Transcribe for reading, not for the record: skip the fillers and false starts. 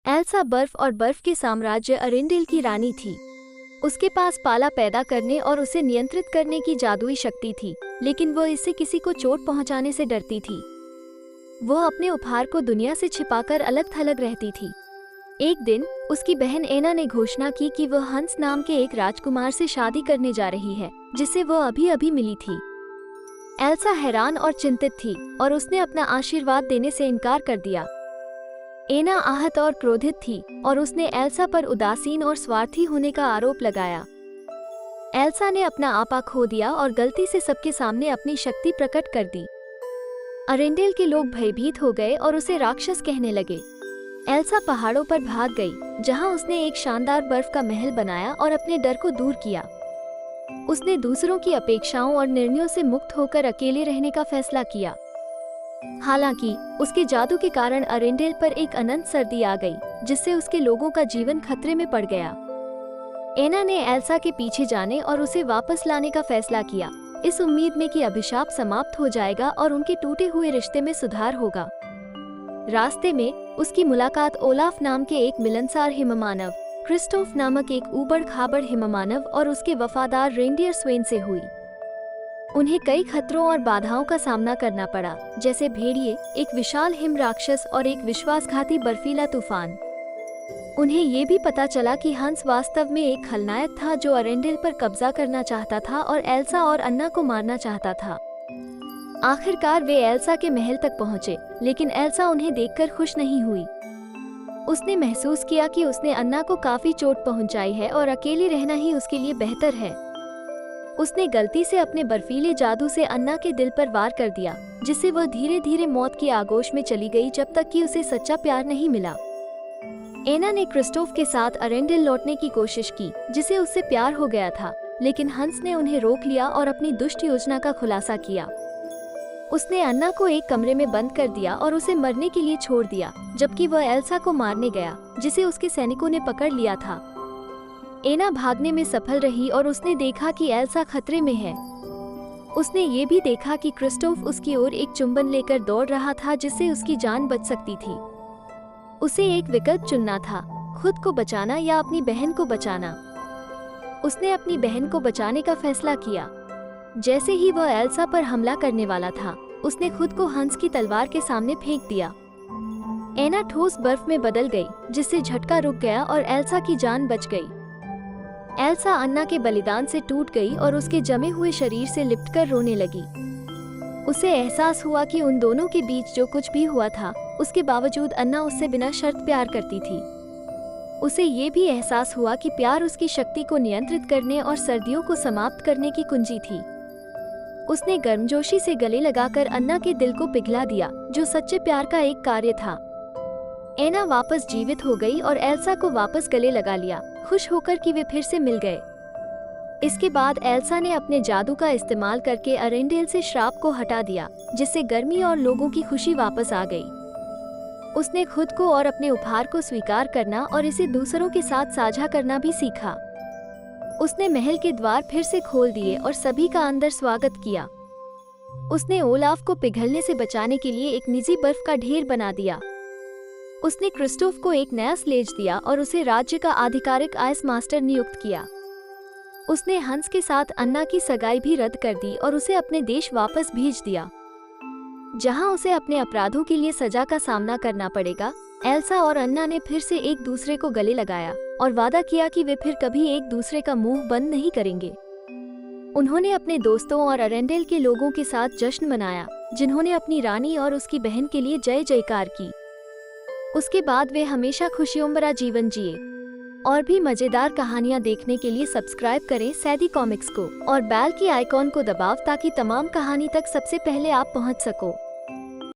Elsa बर्फ और बर्फ के साम्राज्य अरेंडेल की रानी थी। उसके पास पाला पैदा करने और उसे नियंत्रित करने की जादुई शक्ति थी, लेकिन वह इससे किसी को चोट पहुंचाने से डरती थी। वह अपने उपहार को दुनिया से छिपाकर अलग थलग रहती थी। एक दिन उसकी बहन एना ने घोषणा की कि वह हंस नाम के एक राजकुमार से शादी करने जा रही है, जिससे वह अभी अभी मिली थी। एल्सा हैरान और चिंतित थी और उसने अपना आशीर्वाद देने से इनकार कर दिया। एना आहत और क्रोधित थी और उसने एल्सा पर उदासीन और स्वार्थी होने का आरोप लगाया। एल्सा ने अपना आपा खो दिया और गलती से सबके सामने अपनी शक्ति प्रकट कर दी। अरेंडेल के लोग भयभीत हो गए और उसे राक्षस कहने लगे। एल्सा पहाड़ों पर भाग गई, जहां उसने एक शानदार बर्फ का महल बनाया और अपने डर को दूर किया। उसने दूसरों की अपेक्षाओं और निर्णयों से मुक्त होकर अकेले रहने का फैसला किया। हालांकि उसके जादू के कारण अरेंडेल पर एक अनंत सर्दी आ गई, जिससे उसके लोगों का जीवन खतरे में पड़ गया। एना ने एल्सा के पीछे जाने और उसे वापस लाने का फैसला किया, इस उम्मीद में कि अभिशाप समाप्त हो जाएगा और उनके टूटे हुए रिश्ते में सुधार होगा। रास्ते में उसकी मुलाकात ओलाफ नाम के एक मिलनसार हिममानव, क्रिस्टोफ नामक एक ऊबड़ खाबड़ हिममानव और उसके वफादार रेंडियर स्वेन से हुई। उन्हें कई खतरों और बाधाओं का सामना करना पड़ा, जैसे भेड़िए, एक विशाल हिम राक्षस और एक विश्वासघाती बर्फीला तूफान। उन्हें ये भी पता चला कि हंस वास्तव में एक खलनायक था जो अरेंडेल पर कब्जा करना चाहता था और एल्सा और अन्ना को मारना चाहता था। आखिरकार वे एल्सा के महल तक पहुंचे, लेकिन एल्सा उन्हें देखकर खुश नहीं हुई। उसने महसूस किया कि उसने अन्ना को काफी चोट पहुंचाई है और अकेले रहना ही उसके लिए बेहतर है। उसने गलती से अपने बर्फीले जादू से अन्ना के दिल पर वार कर दिया, जिससे वह धीरे धीरे मौत की आगोश में चली गई जब तक कि उसे सच्चा प्यार नहीं मिला। एना ने क्रिस्टोफ के साथ अरेंडेल लौटने की कोशिश की, जिसे उससे प्यार हो गया था, लेकिन हंस ने उन्हें रोक लिया और अपनी दुष्ट योजना का खुलासा किया। उसने अन्ना को एक कमरे में बंद कर दिया और उसे मरने के लिए छोड़ दिया, जबकि वह एल्सा को मारने गया, जिसे उसके सैनिकों ने पकड़ लिया था। एना भागने में सफल रही और उसने देखा कि एल्सा खतरे में है। उसने ये भी देखा कि क्रिस्टोफ उसकी ओर एक चुंबन लेकर दौड़ रहा था, जिससे उसकी जान बच सकती थी। उसे एक विकल्प चुनना था, खुद को बचाना या अपनी बहन को बचाना। उसने अपनी बहन को बचाने का फैसला किया। जैसे ही वह एल्सा पर हमला करने वाला था, उसने खुद को हंस की तलवार के सामने फेंक दिया। एना ठोस बर्फ में बदल गई, जिससे झटका रुक गया और एल्सा की जान बच गई। एल्सा अन्ना के बलिदान से टूट गई और उसके जमे हुए शरीर से लिपटकर रोने लगी। उसे एहसास हुआ कि उन दोनों के बीच जो कुछ भी हुआ था, उसके बावजूद अन्ना उससे बिना शर्त प्यार करती थी। उसे ये भी एहसास हुआ कि प्यार उसकी शक्ति को नियंत्रित करने और सर्दियों को समाप्त करने की कुंजी थी। उसने गर्मजोशी से गले लगाकर अन्ना के दिल को पिघला दिया, जो सच्चे प्यार का एक कार्य था। एना वापस जीवित हो गई और एल्सा को वापस गले लगा लिया, खुश होकर कि वे फिर से मिल गए। इसके बाद एल्सा ने अपने जादू का इस्तेमाल करके अरेंडेल से श्राप को हटा दिया, जिससे गर्मी और लोगों की खुशी वापस आ गई। उसने खुद को और अपने उपहार को स्वीकार करना और इसे दूसरों के साथ साझा करना भी सीखा। उसने महल के द्वार फिर से खोल दिए और सभी का अंदर स्वागत किया। उसने ओलाफ को पिघलने से बचाने के लिए एक निजी बर्फ का ढेर बना दिया। उसने क्रिस्टोफ को एक नया स्लेज दिया और उसे राज्य का आधिकारिक आइस मास्टर नियुक्त किया। उसने हंस के साथ अन्ना की सगाई भी रद्द कर दी और उसे अपने देश वापस भेज दिया, जहां उसे अपने अपराधों के लिए सजा का सामना करना पड़ेगा। एल्सा और अन्ना ने फिर से एक दूसरे को गले लगाया और वादा किया कि वे फिर कभी एक दूसरे का मुंह बंद नहीं करेंगे। उन्होंने अपने दोस्तों और अरेंडेल के लोगों के साथ जश्न मनाया, जिन्होंने अपनी रानी और उसकी बहन के लिए जय जयकार की। उसके बाद वे हमेशा खुशियों भरा जीवन जिए। और भी मजेदार कहानियाँ देखने के लिए सब्सक्राइब करें सैदी कॉमिक्स को और बेल की आइकॉन को दबाव ताकि तमाम कहानी तक सबसे पहले आप पहुँच सको।